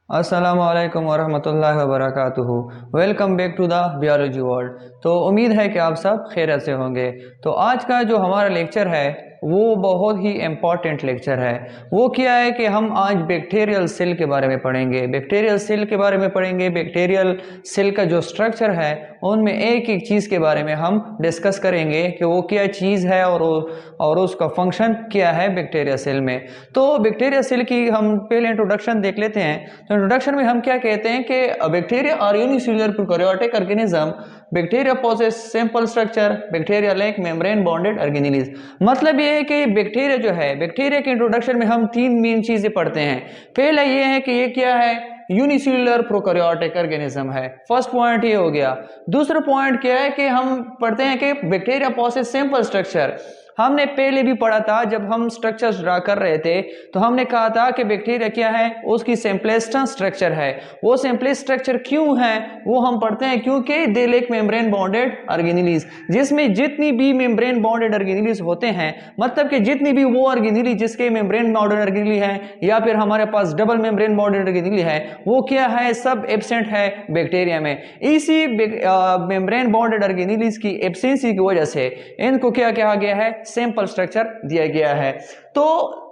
अस्सलाम वालेकुम वरहमतुल्लाहि वबरकातुहू। Welcome back to the biology world. तो उम्मीद है कि आप सब खैरियत से होंगे। तो आज का जो हमारा लेक्चर है वो बहुत ही इम्पॉर्टेंट लेक्चर है। वो क्या है कि हम आज बैक्टीरियल सेल के बारे में पढ़ेंगे। बैक्टीरियल सेल के बारे में पढ़ेंगे। बैक्टीरियल सेल का जो स्ट्रक्चर है उनमें एक एक चीज़ के बारे में हम डिस्कस करेंगे कि वो क्या चीज़ है और उसका फंक्शन क्या है बैक्टीरिया सेल में। तो बैक्टीरिया सेल की हम पहले इंट्रोडक्शन देख लेते हैं। तो इंट्रोडक्शन में हम क्या कहते हैं कि bacteria are unicellular prokaryotic organism. Bacteria possess simple structure. Bacteria like membrane bonded organelles. मतलब ये है कि बैक्टीरिया जो है, बैक्टीरिया के इंट्रोडक्शन में हम तीन मेन चीजें पढ़ते हैं। पहला ये है कि ये क्या है, यूनिसेल्युलर प्रोकैरियोटिक ऑर्गेनिज्म है। फर्स्ट पॉइंट ये हो गया। दूसरा पॉइंट क्या है कि हम पढ़ते हैं कि बैक्टीरिया पोसेस सिंपल स्ट्रक्चर। हमने पहले भी पढ़ा था, जब हम स्ट्रक्चर्स ड्रा कर रहे थे तो हमने कहा था कि बैक्टीरिया क्या है, उसकी सिंपलेस्ट स्ट्रक्चर है। वो सिंपलेस्ट स्ट्रक्चर क्यों है वो हम पढ़ते हैं क्योंकि they like membrane bonded organelles, जिसमें जितनी भी मेम्ब्रेन बॉन्डेड ऑर्गेनेलिज होते हैं, मतलब कि जितनी भी वो ऑर्गेनेली जिसके मेम्ब्रेन बॉन्डेड ऑर्गेनेली है या फिर हमारे पास डबल मेम्ब्रेन बॉन्डेड ऑर्गेनेली है, वो क्या है, सब एब्सेंट है बैक्टीरिया में। इसी मेम्ब्रेन बॉन्डेड ऑर्गेनेलिज की एब्सेंसी की वजह से इनको क्या कहा गया है, सिंपल स्ट्रक्चर दिया गया है। तो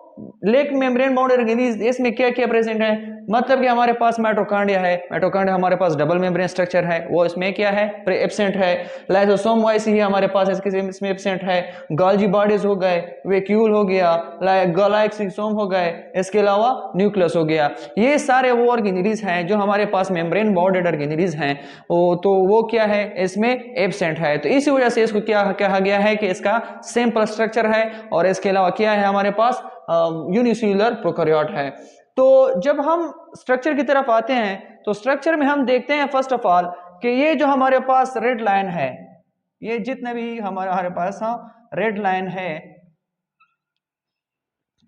लेक मेम्ब्रेन बाउंड ऑर्गेनेलिज इसमें क्या क्या प्रेजेंट है, मतलब कि हमारे पास माइटोकॉन्ड्रिया है। माइटोकॉन्ड्रिया हमारे पास डबल मेम्ब्रेन स्ट्रक्चर है, वो इसमें क्या है, एब्सेंट है। लाइसोसोम वाइस ही हमारे पास इसमें एब्सेंट है। गोल्गी बॉडीज हो गए, वैक्यूल हो गया, लाइसोसोम हो गए, इसके अलावा न्यूक्लियस हो गया। ये सारे वो ऑर्गेनेलिज हैं जो हमारे पास मेम्ब्रेन बाउंडेड ऑर्गेनेलिज हैं, तो वो क्या है, इसमें एब्सेंट है। तो इसी वजह से इसको क्या कहा गया है कि इसका सिंपल स्ट्रक्चर है। और इसके अलावा क्या है, हमारे पास यूनिसेल्युलर प्रोकैरियोट है। तो जब हम स्ट्रक्चर की तरफ आते हैं तो स्ट्रक्चर में हम देखते हैं फर्स्ट ऑफ ऑल कि ये जो हमारे पास रेड लाइन है, ये जितने भी हमारे पास रेड लाइन है,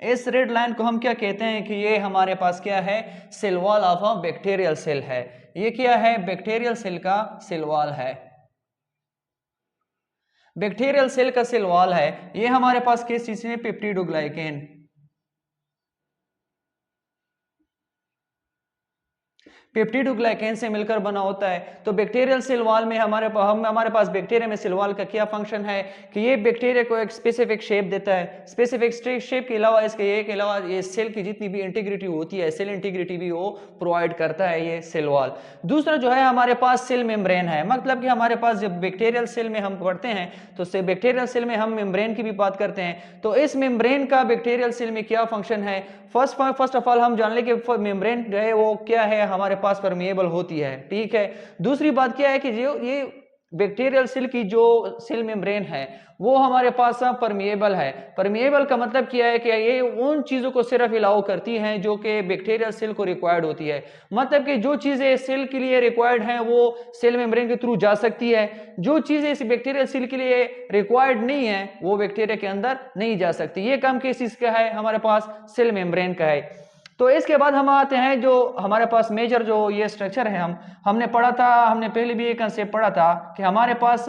इस रेड लाइन को हम क्या कहते हैं कि ये हमारे पास क्या है, cell wall of a bacterial cell है। ये क्या है, बैक्टीरियल सेल का सेल वॉल है। बैक्टीरियल सेल का सेल वॉल है। ये हमारे पास किस चीज में, पेप्टिडोग्लाइकेन। पेप्टिडोग्लाइकेन से मिलकर बना होता है। तो बैक्टीरियल सेल वॉल में हमारे पास बैक्टीरिया में सेल वॉल का क्या फंक्शन है कि ये बैक्टीरिया को एक स्पेसिफिक शेप देता है। स्पेसिफिक शेप के अलावा ये सेल की जितनी भी इंटीग्रिटी होती है, सेल इंटीग्रिटी भी वो प्रोवाइड करता है ये सेल वॉल। दूसरा जो है, हमारे पास सेल मेम्ब्रेन है। मतलब कि हमारे पास जब बैक्टीरियल सेल में हम पढ़ते हैं तो बैक्टीरियल सेल में हम मेम्ब्रेन की भी बात करते हैं। तो इस मेम्ब्रेन का बैक्टीरियल सेल में क्या फंक्शन है, फर्स्ट ऑफ ऑल हम जान ले कि मेम्ब्रेन जो है वो क्या है, हमारे पास परमिएबल होती है। ठीक है। दूसरी बात क्या है कि जो ये बैक्टीरियल सेल की जो सेल मेम्ब्रेन है वो हमारे पास परमिएबल है। परमिएबल का मतलब क्या है कि ये उन चीजों को सिर्फ अलाउ करती हैं जो कि बैक्टीरियल सेल को रिक्वायर्ड होती है। मतलब कि जो चीजें सेल के लिए रिक्वायर्ड हैं वो सेल मेम्ब्रेन के थ्रू जा सकती है, जो चीजें इस बैक्टीरियल सेल के लिए रिक्वायर्ड नहीं है वो बैक्टीरिया के अंदर नहीं जा सकती। ये काम किस चीज का है, हमारे पास सेल मेम्ब्रेन का है। तो इसके बाद हम आते हैं जो हमारे पास मेजर जो ये स्ट्रक्चर है, हमने पढ़ा था, हमने पहले भी एक कंसेप्ट पढ़ा था कि हमारे पास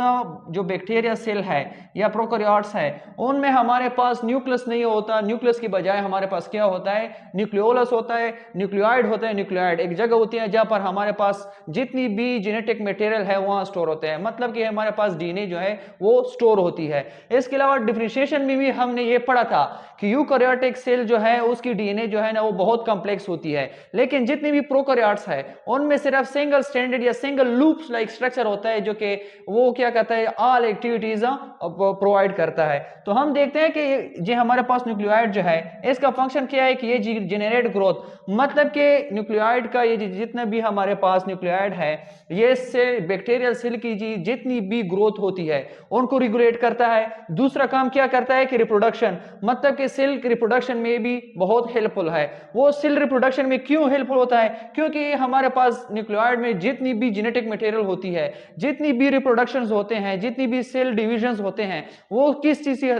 जो बैक्टीरिया सेल है या प्रोकैरियोट्स है उनमें हमारे पास न्यूक्लियस नहीं होता। न्यूक्लियस की बजाय हमारे पास क्या होता है, न्यूक्लियोलस होता है, न्यूक्लियोइड होता है। न्यूक्लियोइड एक जगह होती है जहां पर हमारे पास जितनी भी जेनेटिक मटेरियल है वहां स्टोर होते हैं। मतलब कि हमारे पास डीएनए जो है वो स्टोर होती है। इसके अलावा डिफरेंशिएशन में भी हमने ये पढ़ा था कि यूकैरियोटिक सेल जो है उसकी डीएनए जो है ना वो बहुत कॉम्प्लेक्स होती है, लेकिन जितनी भी प्रोकैरियोट्स है उनमें सिर्फ सिंगल स्टैंडर्ड या सिंगल लूप्स लाइक स्ट्रक्चर होता है जो कि वो क्या कहता है, ऑल एक्टिविटीज प्रोवाइड करता है। तो हम देखते हैं कि जो हमारे पास न्यूक्लियोइड जो है इसका फंक्शन क्या है कि ये जनरेट ग्रोथ। मतलब कि न्यूक्लियोइड का ये जितना भी हमारे पास न्यूक्लियोइड है ये से बैक्टीरियल सेल की जितनी भी ग्रोथ होती है उनको रेगुलेट करता है। दूसरा काम क्या करता है कि रिप्रोडक्शन, मतलब कि सेल रिप्रोडक्शन में भी बहुत हेल्पफुल है। वो सेल रिप्रोडक्शन में क्यों हेल्पफुल होता है, क्योंकि हमारे पास न्यूक्लियोइड में जितनी भी जेनेटिक मटेरियल होती है, जितनी भी रिप्रोडक्शंस होते हैं, जितनी भी सेल डिविजन्स होते हैं वो किस चीज से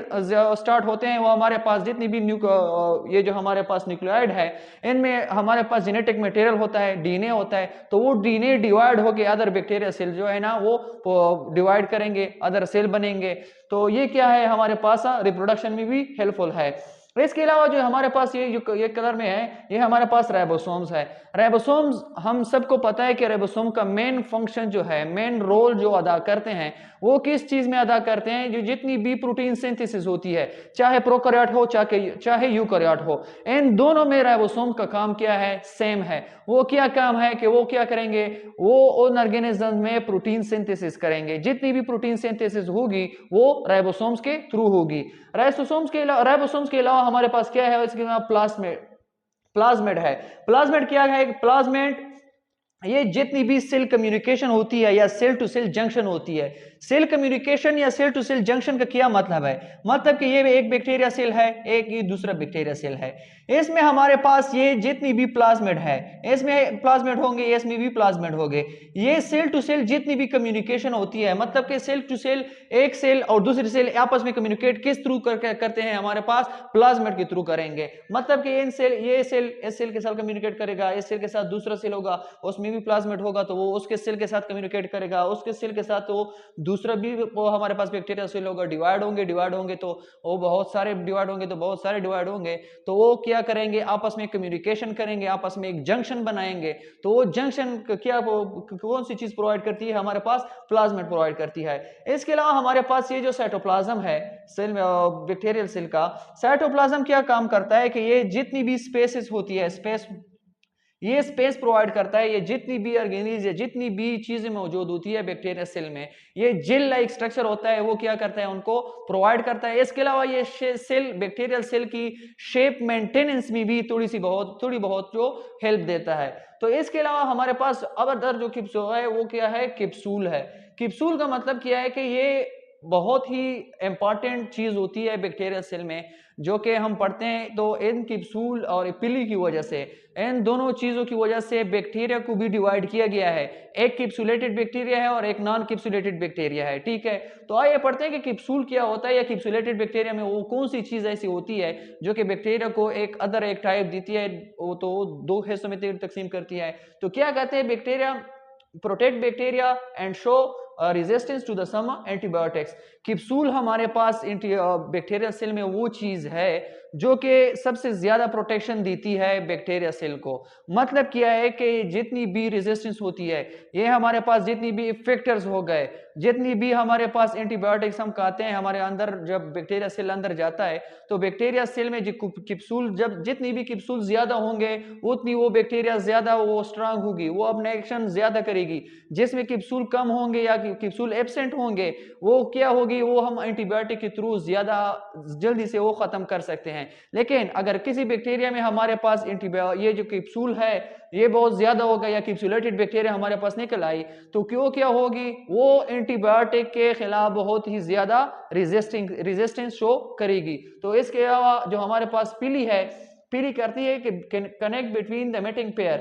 स्टार्ट होते हैं, वो हमारे पास जितनी भी ये जो हमारे पास न्यूक्लियोइड है इनमें हमारे पास जेनेटिक मटेरियल होता है, डीएनए होता है। तो वो डीएनए डिवाइड होकर अदर बैक्टीरिया सेल जो है ना वो डिवाइड करेंगे, अदर सेल बनेंगे। तो ये क्या है, हमारे पास रिप्रोडक्शन में भी हेल्पफुल है। इसके अलावा जो हमारे पास ये कलर में है, ये हमारे पास राइबोसोम्स है। राइबोसोम्स हम सबको पता है कि राइबोसोम का मेन फंक्शन जो है, मेन रोल जो अदा करते हैं, वो किस चीज में अदा करते हैं? जो जितनी भी प्रोटीन सिंथेसिस होती है, चाहे प्रोकैरियोट हो चाहे यूकैरियोट हो, इन दोनों में राइबोसोम का काम क्या है? सेम है। वो क्या काम है कि वो क्या करेंगे? वो उन ऑर्गेनिज्म में प्रोटीन सिंथेसिस करेंगे। जितनी भी प्रोटीन सिंथेसिस होगी वो राइबोसोम्स के थ्रू होगी। राइबोसोम्स के अलावा हमारे पास क्या है? इसके अलावा प्लाज्मिड है। प्लाज्मिड क्या है? प्लाज्मिड ये जितनी भी सेल कम्युनिकेशन होती है या सेल टू सेल जंक्शन होती है, सेल कम्युनिकेशन या सेल टू सेल जंक्शन का क्या मतलब है? मतलब कि ये एक बैक्टीरिया सेल है, एक ये दूसरा बैक्टीरिया सेल है। इसमें हमारे पास ये जितनी भी प्लाज्मिड है, इसमें प्लाज्मिड होंगे, इसमें भी प्लाज्मिड होंगे। ये सेल टू सेल जितनी भी कम्युनिकेशन होती है, मतलब कि सेल टू सेल, एक सेल और दूसरी सेल आपस में कम्युनिकेट किस थ्रू करते हैं? हमारे पास प्लाज्मिड के थ्रू करेंगे। मतलब कि ये सेल इस सेल के साथ कम्युनिकेट करेगा, इस सेल के साथ दूसरा सेल होगा, उसमें भी प्लाज्मिड होगा तो वो उसके सेल के साथ कम्युनिकेट करेगा, उसके सेल के साथ वो दूसरा भी वो हमारे पास बैक्टीरिया सेल होगा। डिवाइड होंगे तो वो बहुत सारे डिवाइड होंगे तो वो क्या करेंगे? आपस में कम्युनिकेशन करेंगे, आपस में एक जंक्शन बनाएंगे। तो वो जंक्शन क्या कौन सी चीज प्रोवाइड करती है? हमारे पास प्लाज्मिड प्रोवाइड करती है। इसके अलावा हमारे पास ये जो साइटोप्लाज्म है सेल में, बैक्टीरियल सेल का साइटोप्लाज्म क्या काम करता है कि ये जितनी भी स्पेसेस होती है, ये स्पेस प्रोवाइड करता है। ये जितनी भी ऑर्गेनिज, जितनी भी चीजें मौजूद होती है बैक्टीरिया सेल में, ये जेल लाइक स्ट्रक्चर होता है, वो क्या करता है? उनको प्रोवाइड करता है। इसके अलावा ये सेल, बैक्टीरियल सेल की शेप मेंटेनेंस में भी थोड़ी बहुत जो हेल्प देता है। तो इसके अलावा हमारे पास अदर जो किप्सूल है वो क्या है? किप्सूल है। किप्सूल का मतलब क्या है कि ये बहुत ही इंपॉर्टेंट चीज होती है बैक्टीरियल सेल में, जो कि हम पढ़ते हैं। तो इन किप्सूल और पिली की वजह से, इन दोनों चीजों की वजह से बैक्टीरिया को भी डिवाइड किया गया है। एक किप्सुलेटेड बैक्टीरिया है और एक नॉन किप्सुलेटेड बैक्टीरिया है, ठीक है। तो आइए पढ़ते हैं कि किप्सूल क्या होता है या किप्सुलेटेड बैक्टीरिया में वो कौन सी चीज ऐसी होती है जो कि बैक्टीरिया को एक टाइप देती है, वो तो दो हिस्सों में तकसीम करती है। तो क्या कहते हैं? Bacteria protect bacteria and show resistance to the some antibiotics. Capsule हमारे पास बैक्टीरियल सेल में वो चीज है जो कि सबसे ज्यादा प्रोटेक्शन देती है बैक्टीरिया सेल को। मतलब क्या है कि जितनी भी रेजिस्टेंस होती है, ये हमारे पास जितनी भी इफेक्टर्स हो गए, जितनी भी हमारे पास एंटीबायोटिक्स हम खाते हैं हमारे अंदर, जब बैक्टीरिया सेल अंदर जाता है तो बैक्टीरिया सेल में किप्सूल, जब जितनी भी किप्सूल ज्यादा होंगे उतनी वो बैक्टीरिया ज्यादा वो स्ट्रांग होगी, वो अपने एक्शन ज्यादा करेगी। जिसमें किप्सूल कम होंगे या किप्सूल एब्सेंट होंगे, वो क्या होगी? वो हम एंटीबायोटिक के थ्रू ज्यादा जल्दी से वो खत्म कर सकते हैं। लेकिन अगर किसी बैक्टीरिया में हमारे पास ये जो किप्सूल है ये बहुत ज्यादा होगा या किप्सुलेटेड बैक्टीरिया हमारे पास निकल आई, तो क्यों क्या होगी? वो एंटीबायोटिक के खिलाफ बहुत ही ज्यादा रेजिस्टेंस शो करेगी। तो इसके अलावा जो हमारे पास पीली है, पीली करती है कि connect between the mating pair.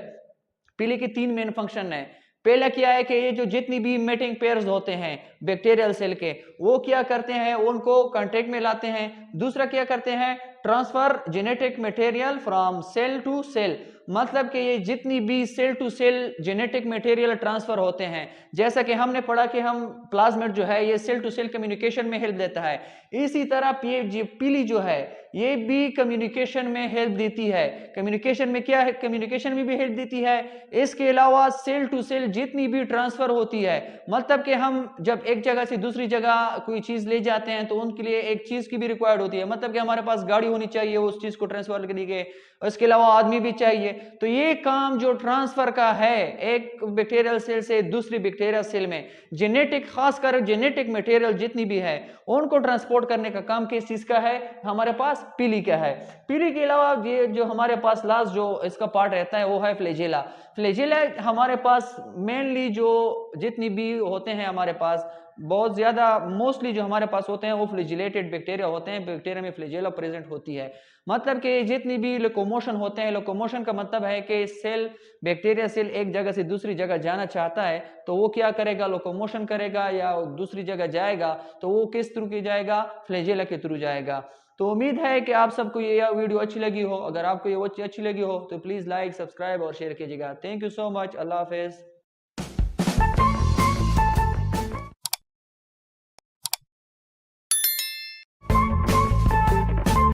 पीली की तीन मेन फंक्शन है। पहला क्या है कि ये जो जितनी भी मेटिंग पेयर्स होते हैं बैक्टीरियल सेल के, वो क्या करते हैं? उनको कांटेक्ट में लाते हैं। दूसरा क्या करते हैं? Transfer genetic material from cell to cell. मतलब कि ये जितनी भी cell to cell genetic material transfer होते हैं, जैसा कि हमने पढ़ा कि हम प्लाज्मिड जो है ये सेल टू सेल कम्युनिकेशन में हेल्प देता है, इसी तरह पीली जो है ये भी कम्युनिकेशन में हेल्प देती है। कम्युनिकेशन में क्या है? कम्युनिकेशन में भी हेल्प देती है। इसके अलावा सेल टू सेल जितनी भी ट्रांसफर होती है, मतलब कि हम जब एक जगह से दूसरी जगह कोई चीज ले जाते हैं तो उनके लिए एक चीज की भी रिक्वायर्ड होती है। मतलब कि हमारे पास गाड़ी होनी चाहिए उस चीज को ट्रांसफर करने के, इसके अलावा आदमी भी चाहिए। तो ये काम जो ट्रांसफर का है एक बैक्टीरियल सेल से दूसरी बैक्टीरियल सेल में, जेनेटिक, खासकर जेनेटिक मटेरियल जितनी भी है उनको ट्रांसपोर्ट करने का काम किस चीज का है? हमारे पास पीली का है। पीली के अलावा ये जो हमारे पास लास्ट जो इसका पार्ट रहता है वो है फ्लैजेला। फ्लैजेला हमारे पास मेनली जो जितनी भी होते हैं हमारे पास, बहुत ज्यादा मोस्टली जो हमारे पास होते हैं वो फ्लैजिलेटेड बैक्टीरिया होते हैं। बैक्टीरिया में फ्लैजेला प्रेजेंट होती है। मतलब कि जितनी भी लोकोमोशन होते हैं, लोकोमोशन का मतलब है कि सेल, बैक्टीरिया सेल एक जगह से दूसरी जगह जाना चाहता है तो वो क्या करेगा? लोकोमोशन करेगा या दूसरी जगह जाएगा, तो वो किस थ्रू की जाएगा? फ्लैजेला के थ्रू जाएगा। तो उम्मीद है कि आप सबको ये वीडियो अच्छी लगी हो। अगर आपको ये अच्छी लगी हो तो प्लीज लाइक, सब्सक्राइब और शेयर कीजिएगा। Thank you so much. Allah Hafiz.